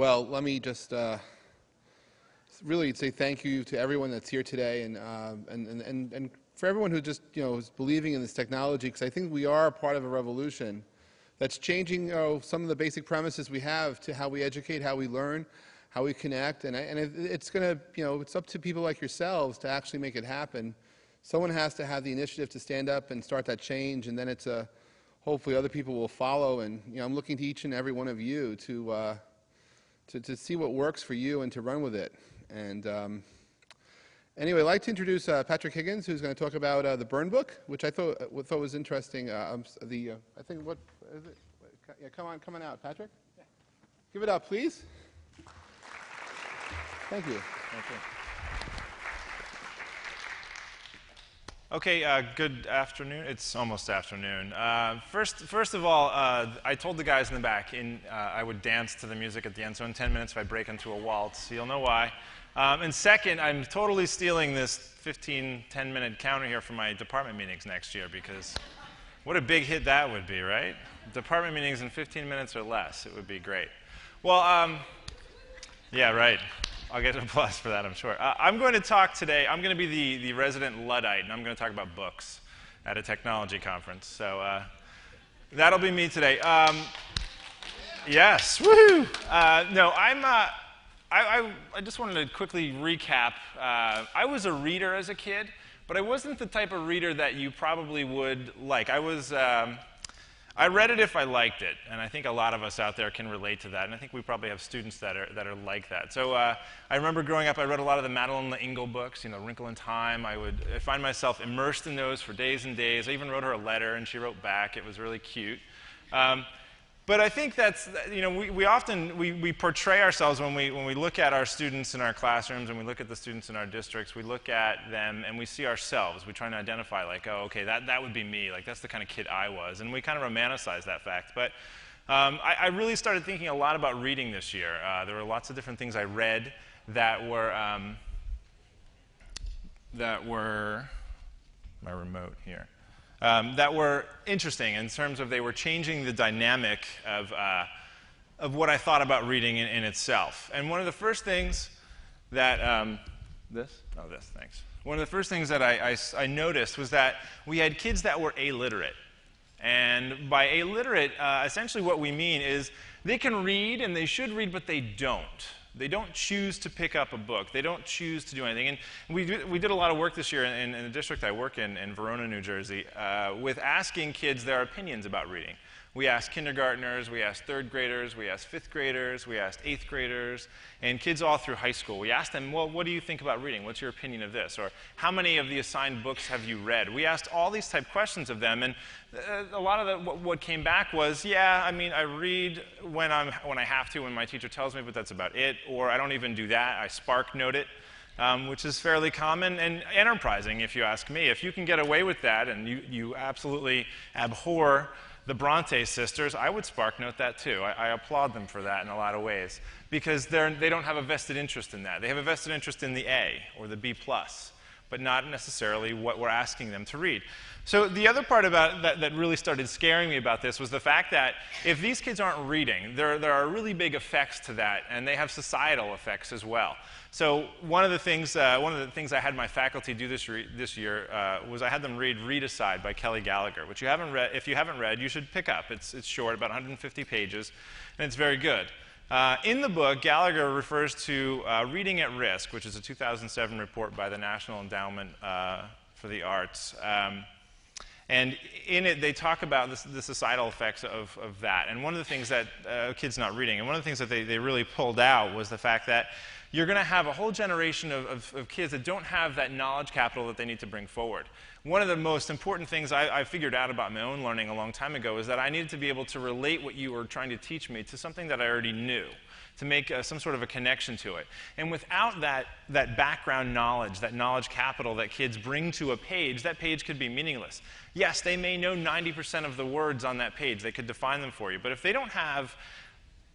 Well, let me just really say thank you to everyone that's here today, and for everyone who just is believing in this technology, because I think we are a part of a revolution that's changing some of the basic premises we have to how we educate, how we learn, how we connect, and it's going to it's up to people like yourselves to actually make it happen. Someone has to have the initiative to stand up and start that change, and then it's hopefully other people will follow. And I'm looking to each and every one of you to see what works for you and to run with it. And anyway, I'd like to introduce Patrick Higgins, who's going to talk about the burn book, which I thought was interesting. I think what is it? Yeah, come on out, Patrick. Yeah. Give it up, please. Thank you. Okay, good afternoon. It's almost afternoon. First of all, I told the guys in the back I would dance to the music at the end, so in 10 minutes if I break into a waltz, you'll know why. And second, I'm totally stealing this 10-minute counter here for my department meetings next year, because what a big hit that would be, right? Department meetings in 15 minutes or less, it would be great. Well, yeah, right. I'll get a plus for that, I'm sure. I'm going to talk today, I'm going to be the resident Luddite, and I'm going to talk about books at a technology conference. So that'll be me today. Yes, woohoo! No, I just wanted to quickly recap. I was a reader as a kid, but I wasn't the type of reader that you probably would like. I read it if I liked it, and I think a lot of us out there can relate to that, and I think we probably have students that are like that. So I remember growing up, I read a lot of the Madeline L'Engle books, Wrinkle in Time. I find myself immersed in those for days and days. I even wrote her a letter, and she wrote back. It was really cute. But I think that's, we often portray ourselves when we look at our students in our classrooms and we look at the students in our districts, we look at them and we see ourselves. We try to identify, like, oh, okay, that would be me. Like, that's the kind of kid I was. And we kind of romanticize that fact. But I really started thinking a lot about reading this year. There were lots of different things I read that were my remote here. That were interesting in terms of they were changing the dynamic of what I thought about reading in itself. And one of the first things that One of the first things that I noticed was that we had kids that were illiterate. And by illiterate, essentially what we mean is they can read and they should read, but they don't. They don't choose to pick up a book. They don't choose to do anything. And we did a lot of work this year in the district I work in Verona, New Jersey, with asking kids their opinions about reading. We asked kindergartners, we asked third graders, we asked fifth graders, we asked eighth graders, and kids all through high school. We asked them, well, what do you think about reading? What's your opinion of this? Or how many of the assigned books have you read? We asked all these type questions of them, and a lot of what came back was, yeah, I mean, I read when I have to, when my teacher tells me, but that's about it. Or I don't even do that. I spark note it. Which is fairly common and enterprising, if you ask me. If you can get away with that and you absolutely abhor the Bronte sisters, I would spark note that too. I applaud them for that in a lot of ways, because they don't have a vested interest in that. They have a vested interest in the A or the B+, but not necessarily what we're asking them to read. So the other part about that really started scaring me about this was the fact that if these kids aren't reading, there are really big effects to that, and they have societal effects as well. So one of the things I had my faculty do this year was I had them read Read Aside by Kelly Gallagher, which if you haven't read, you should pick up. It's short, about 150 pages, and it's very good. In the book, Gallagher refers to Reading at Risk, which is a 2007 report by the National Endowment for the Arts. And in it, they talk about the societal effects of that. And one of the things that kids not reading, and one of the things that they really pulled out was the fact that you're going to have a whole generation of kids that don't have that knowledge capital that they need to bring forward. One of the most important things I figured out about my own learning a long time ago is that I needed to be able to relate what you were trying to teach me to something that I already knew, to make some sort of a connection to it. And without that background knowledge, that knowledge capital that kids bring to a page, that page could be meaningless. Yes, they may know 90% of the words on that page. They could define them for you. But if they don't have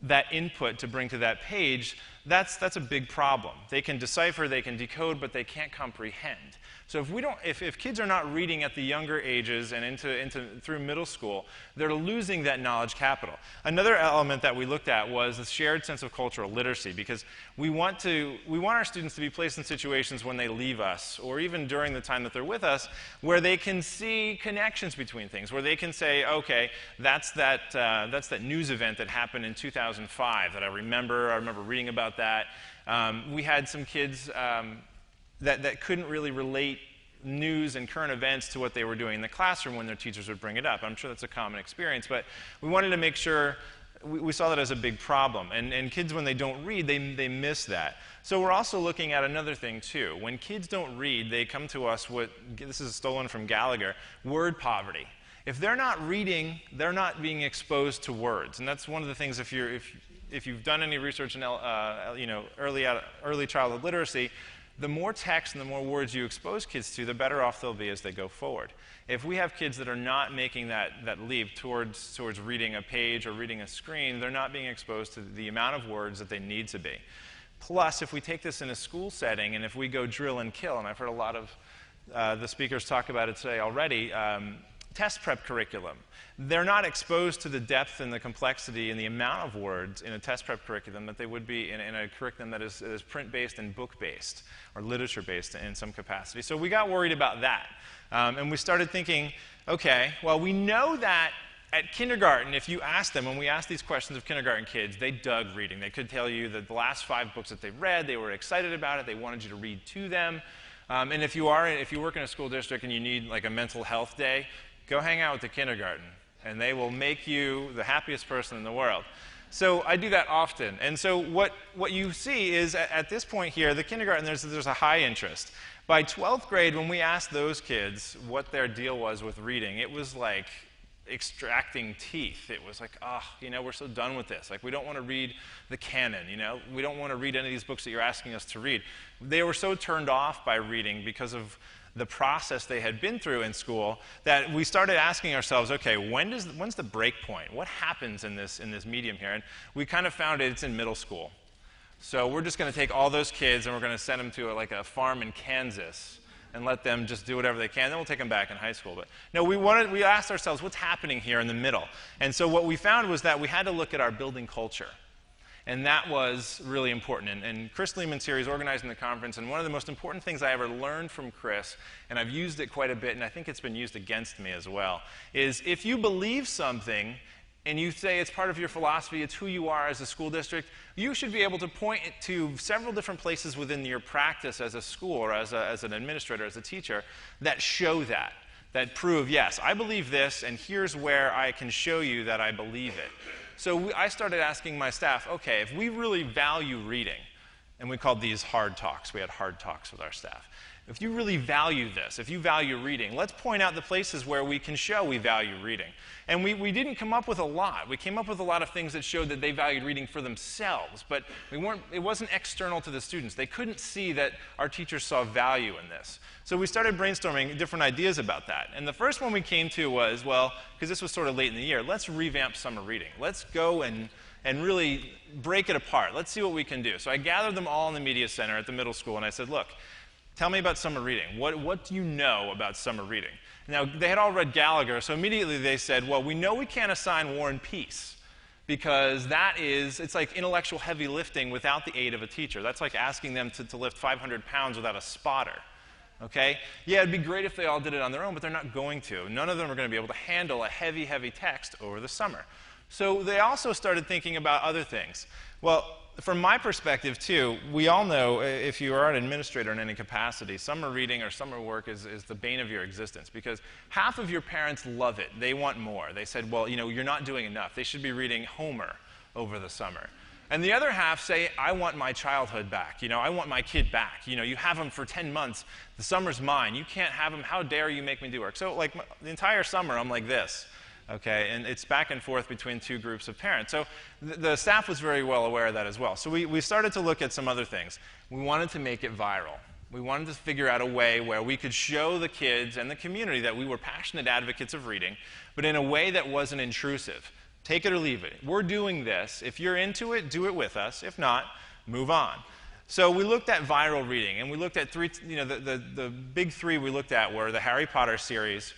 that input to bring to that page, that's a big problem. They can decipher, they can decode, but they can't comprehend. So if kids are not reading at the younger ages and through middle school, they're losing that knowledge capital. Another element that we looked at was the shared sense of cultural literacy, because we want our students to be placed in situations when they leave us, or even during the time that they're with us, where they can see connections between things, where they can say, okay, that's that news event that happened in 2005 that I remember reading about that. We had some kids that couldn't really relate news and current events to what they were doing in the classroom when their teachers would bring it up. I'm sure that's a common experience, but we wanted to make sure we saw that as a big problem. And kids, when they don't read, they miss that. So we're also looking at another thing, too. When kids don't read, they come to us with, this is stolen from Gallagher, word poverty. If they're not reading, they're not being exposed to words. And that's one of the things, if you've done any research in early childhood literacy, the more text and the more words you expose kids to, the better off they'll be as they go forward. If we have kids that are not making that leap towards reading a page or reading a screen, they're not being exposed to the amount of words that they need to be. Plus, if we take this in a school setting and if we go drill and kill, and I've heard a lot of the speakers talk about it today already, test prep curriculum. They're not exposed to the depth and the complexity and the amount of words in a test prep curriculum that they would be in a curriculum that is print-based and book-based or literature-based in some capacity. So we got worried about that. And we started thinking, okay, well, we know that at kindergarten, if you ask them, when we asked these questions of kindergarten kids, they dug reading. They could tell you that the last 5 books that they read, they were excited about it, they wanted you to read to them. And if you work in a school district and you need like a mental health day, go hang out with the kindergarten, and they will make you the happiest person in the world. So I do that often. And so what you see is at this point here, the kindergarten, there's a high interest. By 12th grade, when we asked those kids what their deal was with reading, it was like extracting teeth. It was like, we're so done with this. Like, we don't want to read the canon, We don't want to read any of these books that you're asking us to read. They were so turned off by reading because of the process they had been through in school that we started asking ourselves, okay, when's the break point? What happens in this medium here? And we kind of found it's in middle school. So we're just going to take all those kids and we're going to send them to a farm in Kansas and let them just do whatever they can. Then we'll take them back in high school. But no, we asked ourselves, what's happening here in the middle? And so what we found was that we had to look at our building culture. And that was really important. And Chris Lehman's here, he's organizing the conference, and one of the most important things I ever learned from Chris, and I've used it quite a bit, and I think it's been used against me as well, is if you believe something and you say it's part of your philosophy, it's who you are as a school district, you should be able to point to several different places within your practice as a school or as an administrator, as a teacher, that show that prove, yes, I believe this, and here's where I can show you that I believe it. So I started asking my staff, okay, if we really value reading, and we called these hard talks, we had hard talks with our staff. If you really value this, if you value reading, let's point out the places where we can show we value reading. And we didn't come up with a lot. We came up with a lot of things that showed that they valued reading for themselves, but it wasn't external to the students. They couldn't see that our teachers saw value in this. So we started brainstorming different ideas about that. And the first one we came to was, well, because this was sort of late in the year, let's revamp summer reading. Let's go and really break it apart. Let's see what we can do. So I gathered them all in the media center at the middle school, and I said, look, tell me about summer reading. What do you know about summer reading? Now, they had all read Gallagher, so immediately they said, well, we know we can't assign War and Peace because it's like intellectual heavy lifting without the aid of a teacher. That's like asking them to lift 500 pounds without a spotter. Okay? Yeah, it'd be great if they all did it on their own, but they're not going to. None of them are going to be able to handle a heavy, heavy text over the summer. So they also started thinking about other things. Well, from my perspective, too, we all know if you are an administrator in any capacity, summer reading or summer work is the bane of your existence because half of your parents love it. They want more. They said, well, you're not doing enough. They should be reading Homer over the summer. And the other half say, I want my childhood back. I want my kid back. You have him for 10 months. The summer's mine. You can't have him. How dare you make me do work? So, like, the entire summer, I'm like this. Okay, and it's back and forth between two groups of parents. So the staff was very well aware of that as well. So we started to look at some other things. We wanted to make it viral. We wanted to figure out a way where we could show the kids and the community that we were passionate advocates of reading, but in a way that wasn't intrusive. Take it or leave it. We're doing this. If you're into it, do it with us. If not, move on. So we looked at viral reading, and we looked at three, the big three we looked at were the Harry Potter series,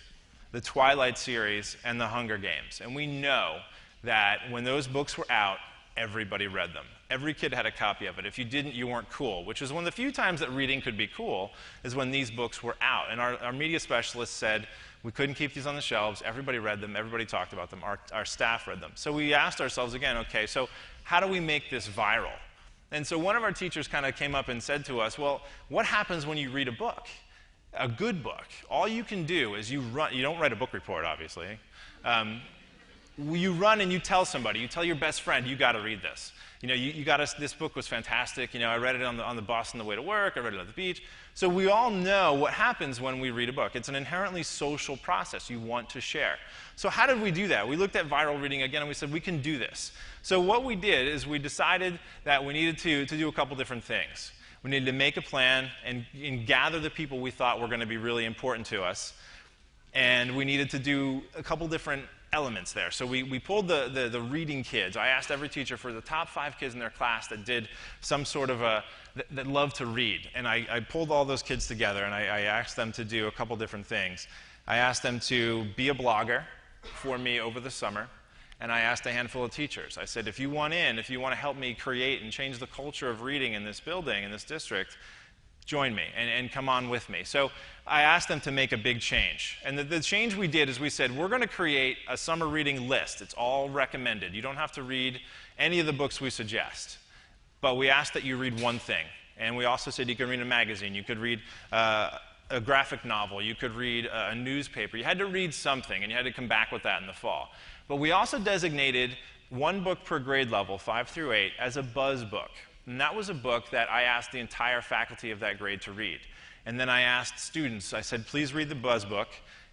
the Twilight series, and the Hunger Games. And we know that when those books were out, everybody read them. Every kid had a copy of it. If you didn't, you weren't cool, which is one of the few times that reading could be cool, is when these books were out. And our media specialist said we couldn't keep these on the shelves. Everybody read them. Everybody talked about them. Our staff read them. So we asked ourselves again, okay, so how do we make this viral? And so one of our teachers kind of came up and said to us, well, what happens when you read a book? A good book. All you can do is you run. You don't write a book report, obviously. You run and you tell somebody. You tell your best friend, you got to read this. You got us. This book was fantastic. I read it on the bus on the way to work. I read it at the beach. So we all know what happens when we read a book. It's an inherently social process. You want to share. So how did we do that? We looked at viral reading again, and we said we can do this. So what we did is we decided that we needed to do a couple different things. We needed to make a plan and gather the people we thought were going to be really important to us. And we needed to do a couple different elements there. So we pulled the reading kids. I asked every teacher for the top 5 kids in their class that did some sort of that loved to read. And I pulled all those kids together, and I asked them to do a couple different things. I asked them to be a blogger for me over the summer. And I asked a handful of teachers. I said, if you want to help me create and change the culture of reading in this building, in this district, join me and come on with me. So I asked them to make a big change. And the change we did is we said, we're going to create a summer reading list. It's all recommended. You don't have to read any of the books we suggest. But we asked that you read one thing. And we also said you could read a magazine. You could read a graphic novel. You could read a newspaper. You had to read something, and you had to come back with that in the fall. But we also designated one book per grade level, 5 through 8, as a buzz book. And that was a book that I asked the entire faculty of that grade to read. And then I asked students, I said, please read the buzz book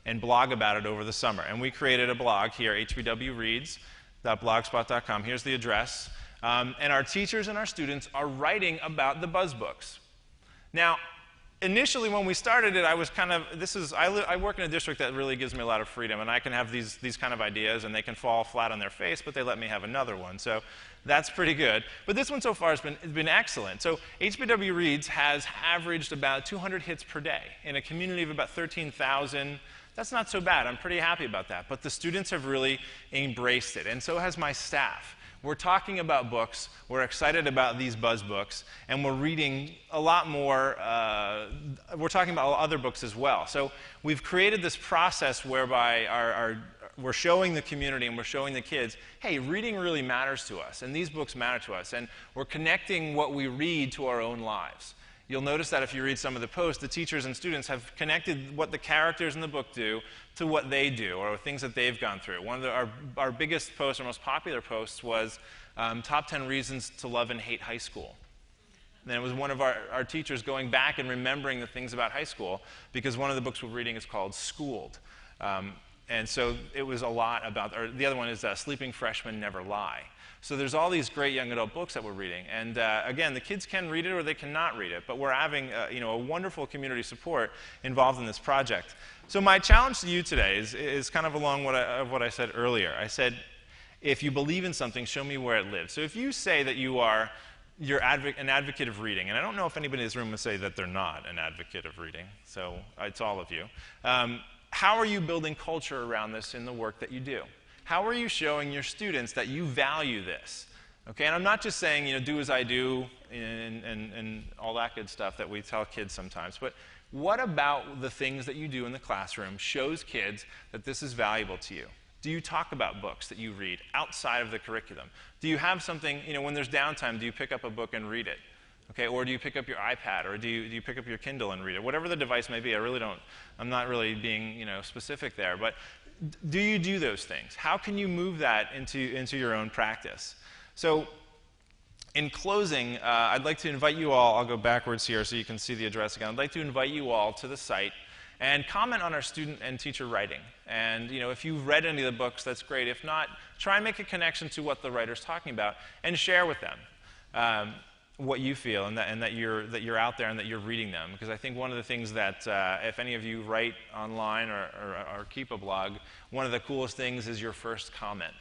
and blog about it over the summer. And we created a blog here, hbwreads.blogspot.com. Here's the address. And our teachers and our students are writing about the buzz books. Now, initially, when we started it, I was kind of, I work in a district that really gives me a lot of freedom, and I can have these kind of ideas, and they can fall flat on their face, but they let me have another one. So that's pretty good. But this one so far has been excellent. So HBW Reads has averaged about 200 hits per day in a community of about 13,000. That's not so bad. I'm pretty happy about that. But the students have really embraced it, and so has my staff. We're talking about books, we're excited about these buzz books, and we're reading a lot more, we're talking about other books as well. So we've created this process whereby we're showing the community and we're showing the kids, hey, reading really matters to us, and these books matter to us, and we're connecting what we read to our own lives. You'll notice that if you read some of the posts, the teachers and students have connected what the characters in the book do to what they do, or things that they've gone through. One of our biggest posts, our most popular posts, was Top 10 Reasons to Love and Hate High School. And it was one of our teachers going back and remembering the things about high school, because one of the books we're reading is called Schooled. And so it was a lot about, or the other one is Sleeping Freshmen Never Lie. So there's all these great young adult books that we're reading. And again, the kids can read it or they cannot read it, but we're having a wonderful community support involved in this project. So my challenge to you today is kind of along what I said earlier. I said, if you believe in something, show me where it lives. So if you say that you're an advocate of reading, and I don't know if anybody in this room would say that they're not an advocate of reading, so it's all of you. How are you building culture around this in the work that you do? How are you showing your students that you value this? Okay, and I'm not just saying, do as I do and all that good stuff that we tell kids sometimes, but what about the things that you do in the classroom shows kids that this is valuable to you? Do you talk about books that you read outside of the curriculum? Do you have something, when there's downtime, do you pick up a book and read it? Okay, or do you pick up your iPad, or do you pick up your Kindle and read it? Whatever the device may be, I'm not really being, specific there, but do you do those things? How can you move that into your own practice? So in closing, I'd like to invite you all, I'll go backwards here so you can see the address again. I'd like to invite you all to the site and comment on our student and teacher writing. And if you've read any of the books, that's great. If not, try and make a connection to what the writer's talking about and share with them what you feel and that you're out there and that you're reading them. Because I think one of the things that if any of you write online or keep a blog, one of the coolest things is your first comment.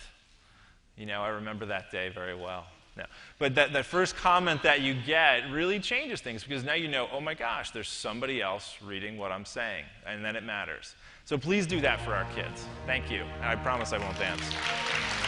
I remember that day very well. No. But that first comment that you get really changes things because now you know, oh my gosh, there's somebody else reading what I'm saying, and then it matters. So please do that for our kids. Thank you. And I promise I won't dance.